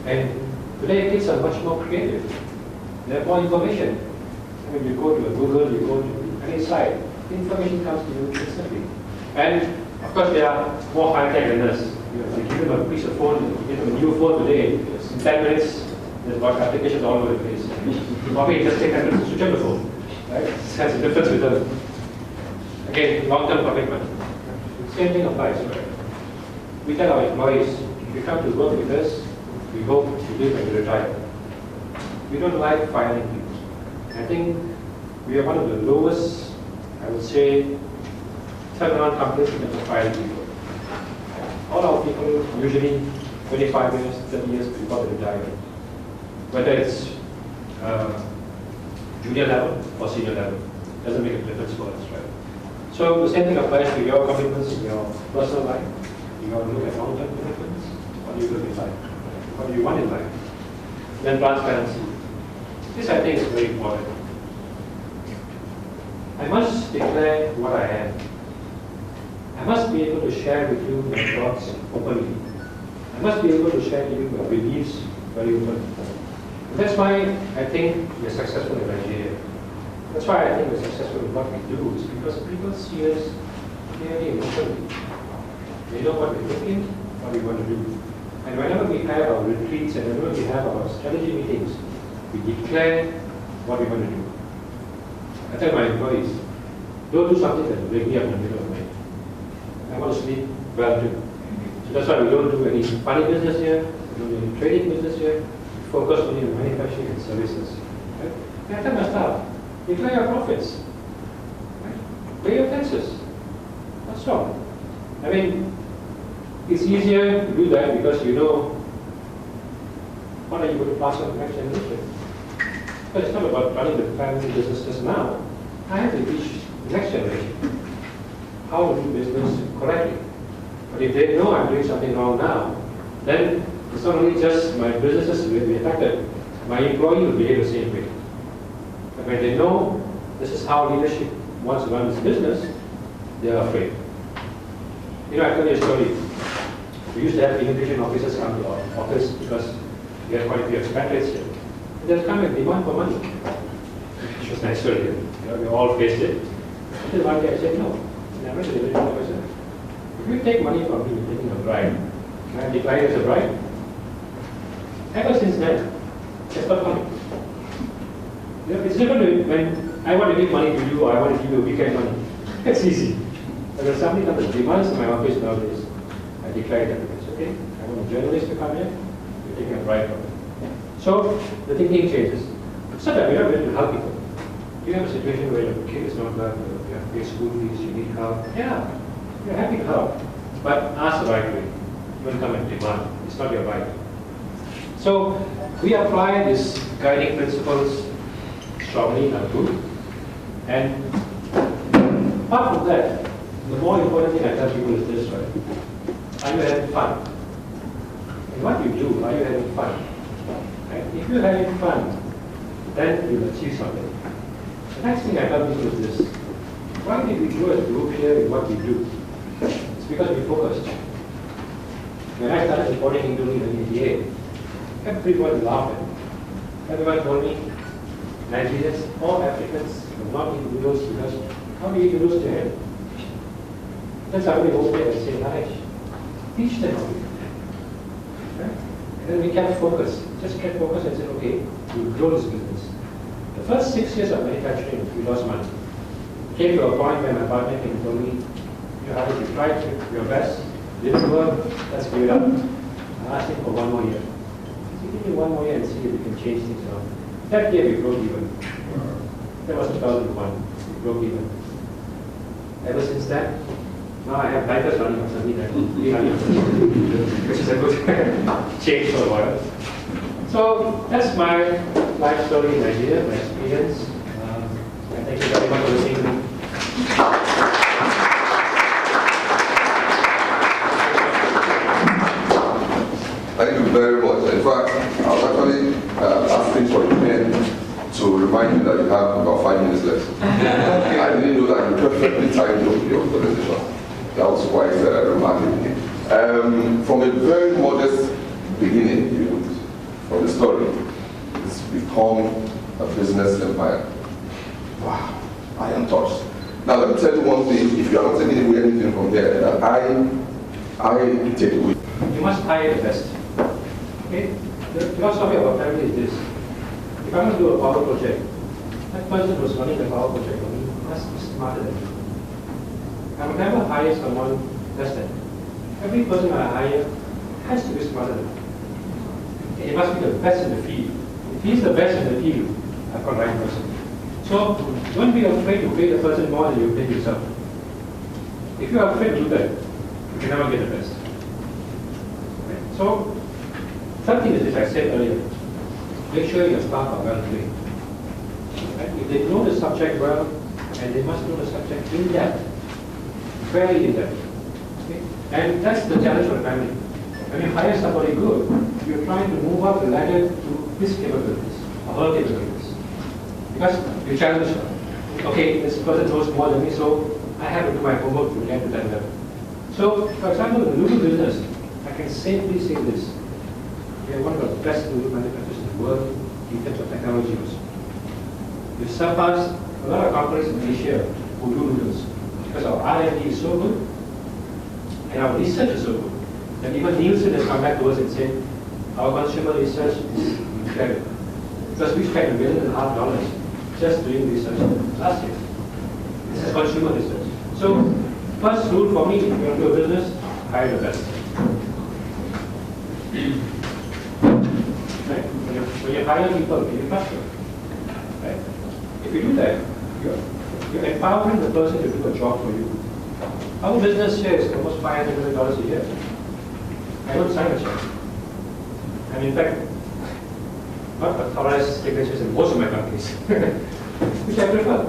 And today kids are much more creative. They have more information. When you go to a Google, you go to any site, information comes to you instantly. And of course, they are more high-tech than us. You know, if you give them a piece of phone, you give them a new phone today, in 10 minutes, there's got applications all over the place. Probably it just take 10 minutes to switch on the phone. Right? That's the difference with them. Again, long-term commitment. Same thing applies, right? We tell our employees, if you come to work with us, we hope you live and you retire. We don't like firing people. I think we are one of the lowest, I would say, turnaround companies in terms of firing people. All our people usually 25 years, 30 years before they retire. Whether it's junior level or senior level, doesn't make a difference for us, right? So the same thing applies to your commitments in your personal life. You have to look at long-term commitments. What do you look in life? What do you want in life? Then transparency. This I think is very important. I must declare what I am. I must be able to share with you my thoughts openly. I must be able to share with you my beliefs very openly. That's why I think we're successful in Nigeria. That's why I think we're successful in what we do, is because people see us clearly and openly. They know what we're thinking, what we want to do. And whenever we have our retreats and whenever we have our strategy meetings, we declare what we want to do. I tell my employees, don't do something that will wake me up in the middle of the night. I want to sleep well too. So that's why we don't do any funny business here, we don't do any trading business here, we focus only on manufacturing and services. Right? And I tell my staff, declare your profits. Right? Pay your taxes. What's wrong? I mean, it's easier to do that because you know what are you going to pass on to the next generation. But it's not about running the family business just now. I have to teach the next generation how to do business correctly. But if they know I'm doing something wrong now, then it's not only just my businesses will be affected, my employee will behave the same way. But when they know this is how leadership wants to run this business, they are afraid. You know, I tell you a story. We used to have immigration officers come to our office because we had quite a few expatriates here. They'll come and demand for money. Which was natural here. You know, we all faced it. Until one day I said, no. And I went to the immigration officer. If you take money from me, you're taking a bribe. Can I declare it as a bribe? Ever since then, they stopped coming. You know, it's different when I want to give money to you or I want to give you a weekend money. It's easy. But when somebody comes and demands in my office nowadays, I declare that it's okay. I want a journalist to come here, you're taking a bribe from me. So the thinking changes. So that we are willing to help people. You have a situation where your kid is not well, you have to pay school fees, you need help. Yeah, you're happy to help. But ask the right way. Don't come and demand. It's not your right. So we apply these guiding principles strongly in our group. And apart from that, the more important thing I tell people is this, right? Are you having fun? And what you do, are you having fun? Right? If you're having fun, then you'll achieve something. The next thing I tell people is this. Why did we grow as a group here in what we do? It's because we focused. When I started reporting Indomie in 1988, everyone laughed at me. Everyone told me, Nigerians, all Africans will not eat noodles because how do you eat noodles to him? Then somebody goes there and say, Hresh, teach them how to do that. Right? And then we kept focus. Just kept focus and said, okay, we'll grow this business. The first 6 years of manufacturing, we lost money. Came to a point where my partner came and told me, you have to try your best, didn't work, let's give it up. I asked him for 1 more year. He said, give me 1 more year and see if we can change things around. That year we broke even. That was 2001. We broke even. Ever since that, now I have bikers running on Sunday night, which is a good change for a while. So that's my life story in Nigeria, my experience. And thank you very much for listening to me. Thank you very much. In fact, I was actually asking for a pen to remind you that you have about 5 minutes left. I didn't know that you perfectly timed up your presentation. That was quite remarkable. From a very modest beginning, story. It's become a business empire. Wow, I am touched. Now let me tell you one thing, if you are not taking away anything from there, that I take away. You must hire the best. Okay? The philosophy of our family is this. If I'm going to do a power project, that person who's running the power project must be smarter than me. I will never hire someone less than me. Every person I hire has to be smarter than me. He must be the best in the field. If he's the best in the field, I've got the right person. So don't be afraid to pay the person more than you pay yourself. If you are afraid to do that, you can never get the best. Right? So, third thing is this I said earlier. Make sure your staff are well trained. Right? If they know the subject well, and they must know the subject in depth, very in depth. Okay? And that's the challenge for the family. When you hire somebody good, you're trying to move up the ladder to his capabilities, or her capabilities. Because you challenge her. Okay, this person knows more than me, so I have to do my homework to get to that level. So, for example, in the noodle business, I can safely say this. We are one of the best noodle manufacturers in the world in terms of technology also. We surpass a lot of companies in Asia who do noodles because our R&D is so good and our research is so good. And even Nielsen has come back to us and said, our consumer research is incredible. Because we spent $1.5 million just doing research last year. This is consumer research. So, first rule for me, if you want to do a business, hire the best. Right? When you hire people, you trust them. Right? If you do that, you're empowering the person to do a job for you. Our business here is almost $500 million a year. I don't sign a check. And in fact, not authorized signatures in most of my companies, which I prefer.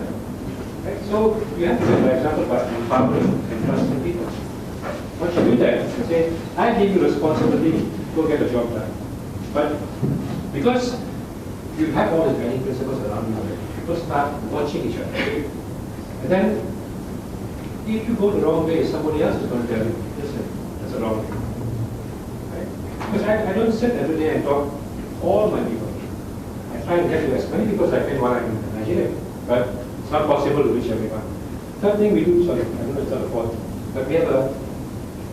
Right? So you have to do, for example, by empowering and trusting people. Once you do that, you say, I give you responsibility, go get a job done. But because you have all the training principles around you, people start watching each other. And then, if you go the wrong way, somebody else is going to tell you, listen, that's the wrong way. Right? Because I don't sit every day and talk to all my people. I try and get to as many people as I can while I'm in Nigeria. But it's not possible to reach everyone. Third thing we do, sorry, I don't know if it's the fourth, but we have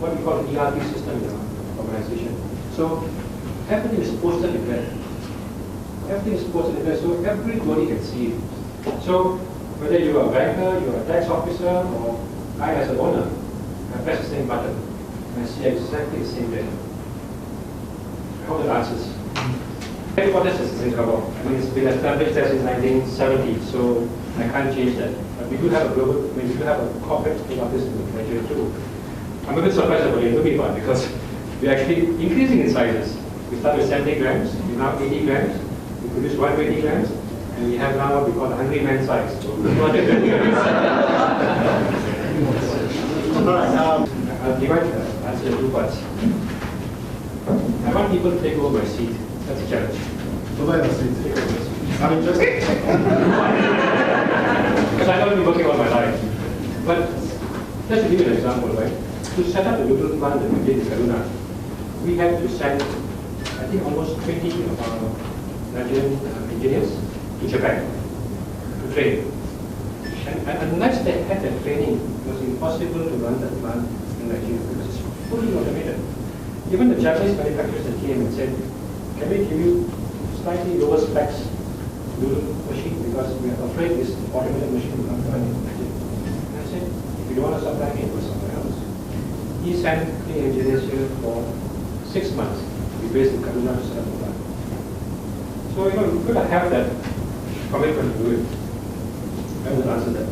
what we call an ERP system in our organization. So everything is posted in there. Everything is posted in there, so everybody can see it. So whether you're a banker, you're a tax officer, or I as an owner, I press the same button and I see exactly the same data. I hope that answers. Headquarters is in Singapore. I mean, it's been established there since 1970, so I can't change that. But we do have a global, we do have a corporate office in Nigeria too. I'm a bit surprised about the Indomie part because we're actually increasing in sizes. We started with 70 grams, we're now 80 grams, we produce 120 grams, and we have now what we call the hungry man size. So I'll divide the answer in two parts. I want people to take over my seat. That's a challenge. Provide a seat. Take over my seat. I'm interested. Because I don't be working all my life. But just to give you an example, right? To set up the noodle plant that we did in Kaduna, we had to send, I think, almost 20 of our Nigerian engineers to Japan to train. And unless they had that training, it was impossible to run that plant in Nigeria because it's fully automated. Even the Japanese manufacturers that came and said, can we give you slightly lower specs noodle machine because we are afraid this automated machine will not run in Nigeria. And I said, if you don't want to supply me, go somewhere else. He sent 3 engineers here for 6 months. We based in Kaduna to set up the plant. So, you've got to have that commitment to do it. I will answer that.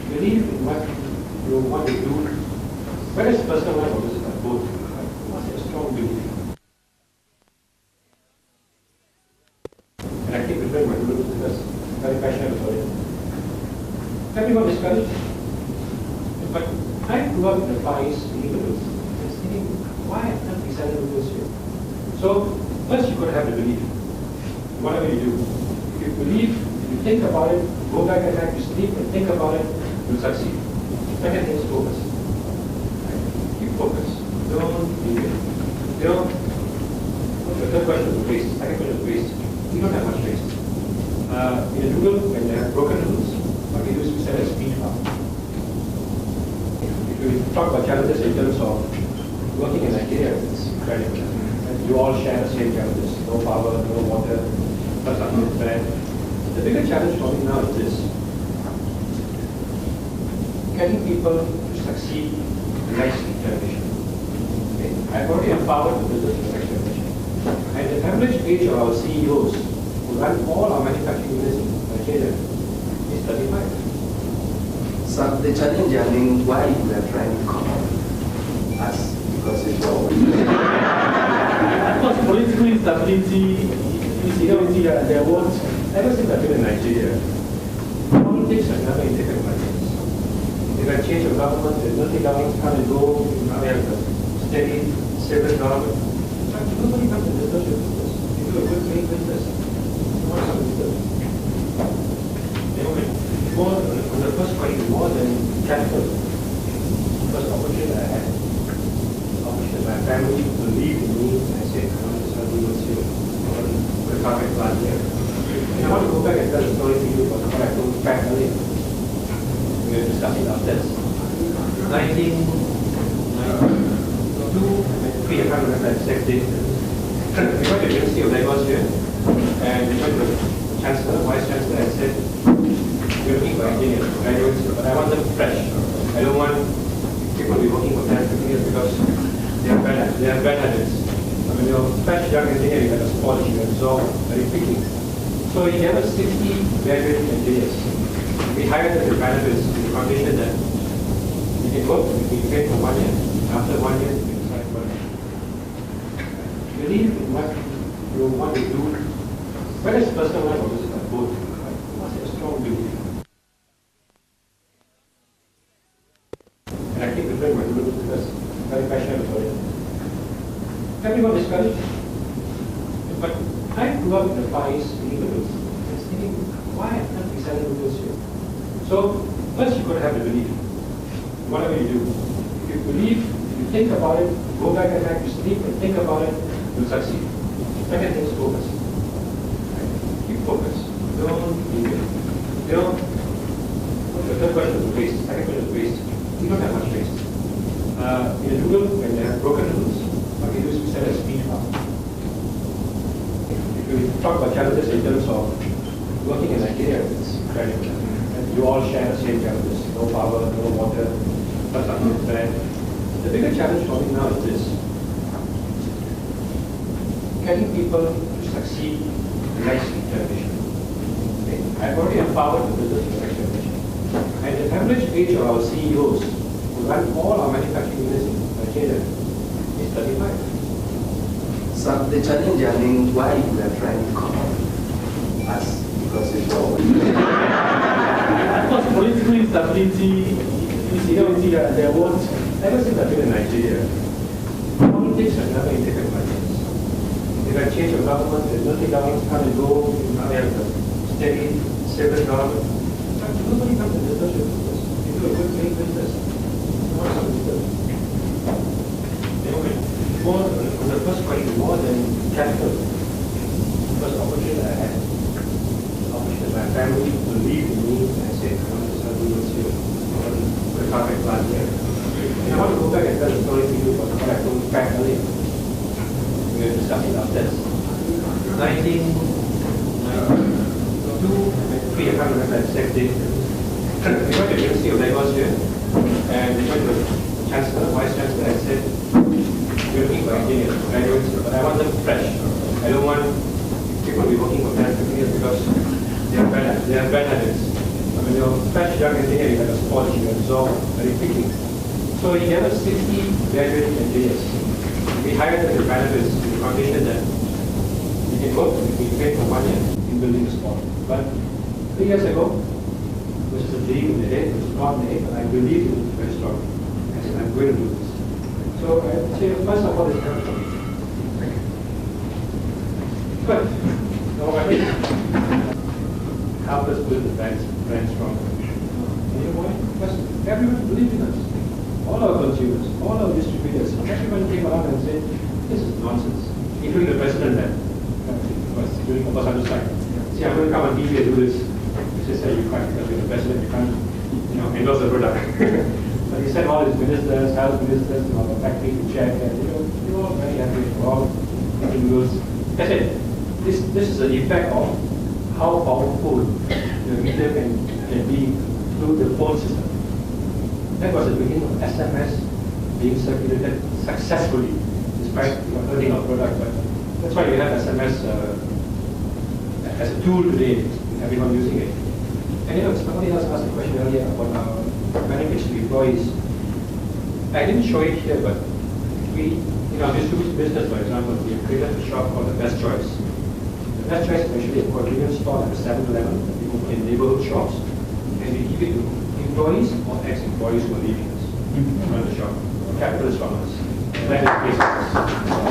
Believe in what you want to do, whether it's personal life or business life, both. You must have a strong belief. And I keep referring my group because I'm very passionate about it. Everyone discouraged. But I grew up in the Far East neighborhoods. I was thinking, why can't we sell noodles here? So, first you got to have the belief. Whatever you do, if you believe, if you think about it, go back at night, you sleep and think about it, you'll succeed. Second thing is focus. Right? Keep focus. don't need it. You know, the third question is waste. Second question is waste. We don't have much waste. In a rural, when they have broken rules, what we do is we set a speed bump. If we talk about challenges in terms of working in Nigeria, it's incredible. And you all share the same challenges. No power, no water, plus unlimited. The bigger challenge for me now is this. Getting people to succeed in light-speed television. Okay. I've already empowered the business in light television. And the average age of our CEOs who run all our manufacturing units in Nigeria is 35. So the challenge, I mean, why you are trying to come out as because it's all. Of course, political instability, insecurity, there was, ever since I've been in Nigeria, politics have never taken my place. If I change of government, there's nothing governments come and go, now we have a steady, stable government. Nobody comes and does your business. You do a good paying business. You want some business. Anyway, more, on the first question, more than capital. First opportunity I had. Opportunity, my family believed in me, and I said, I want to start doing this here. I want to put a carpet plant here. And I want to go back and tell the story to you about what I told back earlier. We were discussing ourselves. 1992, I can't remember the exact date. We went to the University of Lagos here, and we went to the Chancellor, Vice Chancellor, and said, we're looking for engineers, graduates, but I want them fresh. I don't want people to be working for 10, 15 years because they are bad habits. I mean, you're fresh young engineer, you have a polish, you absorb very quickly. So he gave us 60 graduate engineers. We hired them with benefits with the condition that you can work, you can pay for 1 year. After 1 year, you can decide what. Believe in what you want to do, whether it's personal life or business life, both. You must have a strong belief. And I keep referring my students because I'm very passionate about it. Everyone discouraged. But I grew up in the Far East in England. I was thinking, why can't we sell noodles here? So, first you got to have the belief. Whatever you do. If you believe, if you think about it, go back at night, you sleep and think about it, you'll succeed. Second thing is focus. Keep focus. Don't leave it. You know, the third question is waste. Second question is waste. We don't have much waste. In a rural, when they have broken rules, what we do is we set a speed bump. If you talk about challenges in terms of working in Nigeria, it's incredible. And you all share the same challenges. No power, no water, plus unlimited. The bigger challenge for me now is this. Getting people to succeed in light-speed television. Okay. I've already empowered the business in light television. And the average age of our CEOs who run all our manufacturing units in Nigeria is 35. So the challenge, I mean, why you are trying to come out as because it's all. Of course, political instability, insecurity, there was, ever since I've been in Nigeria, politics have never taken my place. If I change of government, there's nothing governments come and go, now we have a steady, stable government. Nobody comes and does your business. You do a good paying business. You want some business. Anyway, more, on the first question, more than capital. First opportunity I had. Opportunity, my family believed in me, and I said, I want to start doing this here. I want to put a carpet plant here. And I want to go back and tell the story to you about what I told back earlier. We were discussing ourselves. 1992, I can't remember the exact date. We went to the University of Lagos here, and we went to the Chancellor, Vice Chancellor, and said, we're looking for engineers, graduates, but I want them fresh. I don't want people to be working for 10, 15 years because they are bad habits. I mean, you're fresh young engineer, you have a polish, you absorb very quickly. So he gave us 60 graduate engineers. We hired them with benefits with the condition that you can work, you can pay for 1 year in building a sport. But 3 years ago, which is a dream in the head, which is not in the head, but I believe in it very strongly. I said, I'm going to do this. So I say, first of all, it's helped me. But, no, I think, help us build the brand stronger. And you know why? Because everyone believes in us. All our consumers, all our distributors, everyone around and said, this is nonsense, including the president then, was during Obasanjo's time. See, I'm going to come on TV and do this. He said, you can't, because you're the president, you can't, endorse the product. But he sent all his ministers, health ministers, the factory to check, and they were all very happy, they were all making rules. I said, this is an effect of how powerful the media can be through the phone system. That was the beginning of SMS being circulated successfully, despite hurting our product. But that's why we have SMS as a tool today, with everyone using it. And somebody else asked a question earlier about our benefits to employees. I didn't show it here, but we, in our distribution business, for example, we have created a shop called the Best Choice. The Best Choice is actually a convenience store like a 7-Eleven that we open in neighborhood shops, and we give it to employees or ex-employees who are leaving us to run the shop. Capital is from us. That is the basis.